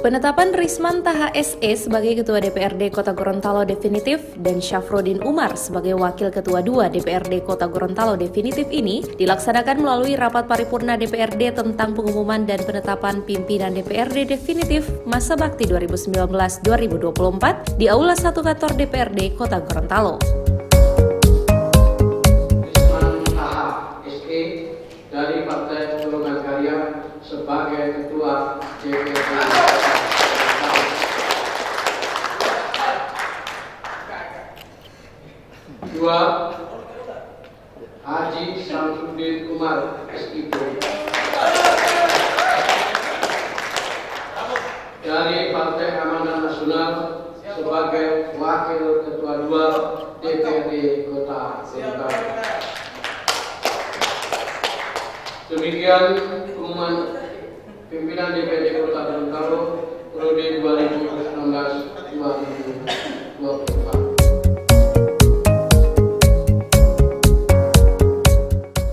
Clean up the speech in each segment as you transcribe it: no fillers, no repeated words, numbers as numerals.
Penetapan Risman Taha SE sebagai Ketua DPRD Kota Gorontalo definitif dan Syafruddin Umar sebagai Wakil Ketua 2 DPRD Kota Gorontalo definitif ini dilaksanakan melalui rapat paripurna DPRD tentang pengumuman dan penetapan pimpinan DPRD definitif masa bakti 2019-2024 di Aula 1 Kantor DPRD Kota Gorontalo. Risman Taha SE dari Partai Golongan Karya sebagai Ketua DPRD. Dua, Haji Syamsuddin Umar SIP dari Partai Amanat Nasional sebagai Wakil Ketua 2 DPRD Kota Gorontalo. Demikian pengumuman pimpinan DPRD Kota Gorontalo periode 2019-2024.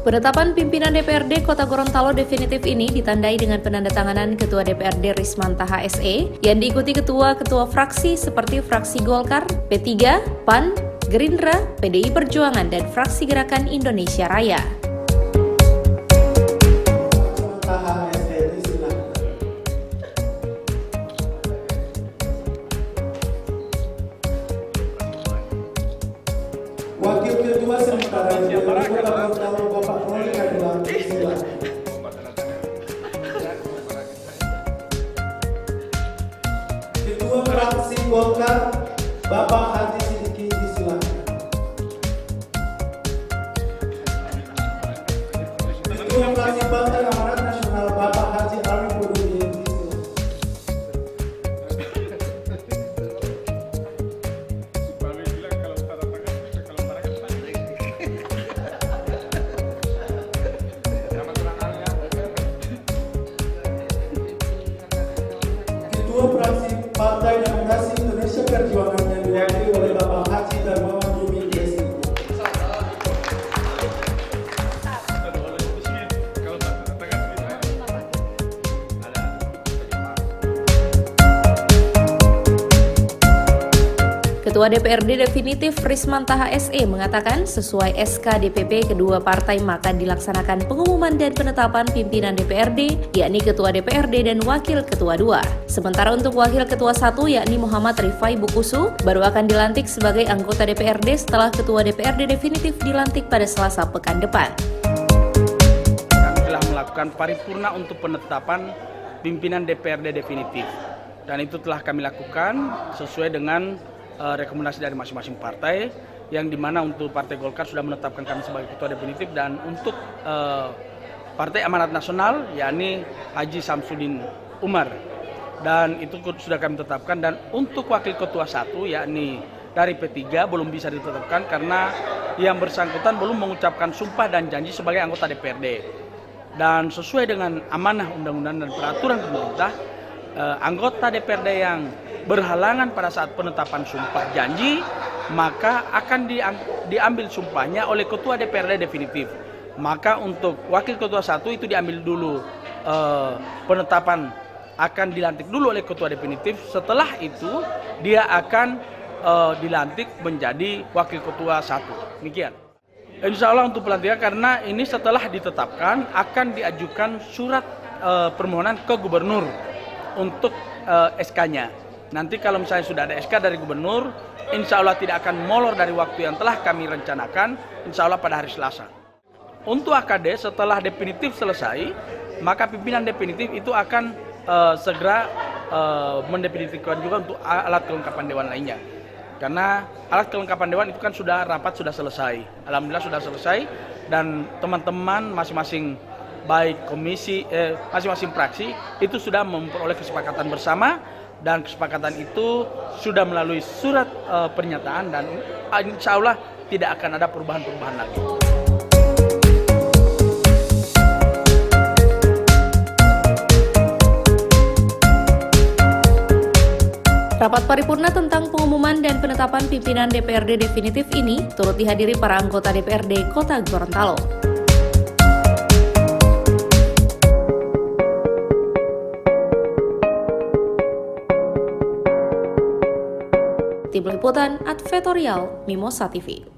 Penetapan pimpinan DPRD Kota Gorontalo definitif ini ditandai dengan penandatanganan Ketua DPRD Risman Taha SE yang diikuti ketua-ketua fraksi seperti fraksi Golkar, P3, PAN, Gerindra, PDI Perjuangan, dan fraksi Gerakan Indonesia Raya. Wakil Ketua sementara DPRD Kota Gorontalo Bapak Roli Kadelang, silakan. Ketua fraksi Golkar Bapak Haji Sidiki, silakan. Ketua fraksi Partai Amanat Nasional Bapak Haji Arif Buduni, silakan. Ketua fraksi Partai Demokrasi Indonesia Perjuangan yang diwakili oleh Bapak Haji Darmawan Jumi Desi. Ketua DPRD definitif Risman Taha SE mengatakan sesuai SK DPP kedua partai maka dilaksanakan pengumuman dan penetapan pimpinan DPRD yakni Ketua DPRD dan Wakil Ketua 2. Sementara untuk Wakil Ketua 1 yakni Muhammad Rifai Bukusu baru akan dilantik sebagai anggota DPRD setelah Ketua DPRD definitif dilantik pada Selasa pekan depan. Kami telah melakukan paripurna untuk penetapan pimpinan DPRD definitif dan itu telah kami lakukan sesuai dengan rekomendasi dari masing-masing partai yang dimana untuk Partai Golkar sudah menetapkan kami sebagai ketua definitif dan untuk Partai Amanat Nasional yakni Haji Syamsuddin Umar dan itu sudah kami tetapkan dan untuk wakil ketua 1 yakni dari P3 belum bisa ditetapkan karena yang bersangkutan belum mengucapkan sumpah dan janji sebagai anggota DPRD dan sesuai dengan amanah undang-undang dan peraturan pemerintah anggota DPRD yang berhalangan pada saat penetapan sumpah janji maka akan diambil sumpahnya oleh ketua DPRD definitif. Maka untuk wakil ketua 1 itu diambil dulu penetapan akan dilantik dulu oleh ketua definitif. Setelah itu dia akan dilantik menjadi wakil ketua 1. Demikian. Insya Allah untuk pelantikan karena ini setelah ditetapkan akan diajukan surat permohonan ke gubernur untuk SK-nya. Nanti kalau misalnya sudah ada SK dari gubernur, insya Allah tidak akan molor dari waktu yang telah kami rencanakan, insya Allah pada hari Selasa. Untuk AKD setelah definitif selesai, maka pimpinan definitif itu akan segera mendefinitifkan juga untuk alat kelengkapan dewan lainnya. Karena alat kelengkapan dewan itu kan sudah rapat, sudah selesai. Alhamdulillah sudah selesai dan teman-teman masing-masing baik komisi, masing-masing fraksi itu sudah memperoleh kesepakatan bersama dan kesepakatan itu sudah melalui surat pernyataan dan insya Allah tidak akan ada perubahan-perubahan lagi. Rapat paripurna tentang pengumuman dan penetapan pimpinan DPRD definitif ini turut dihadiri para anggota DPRD Kota Gorontalo. Tim Liputan Advertorial Mimosa TV.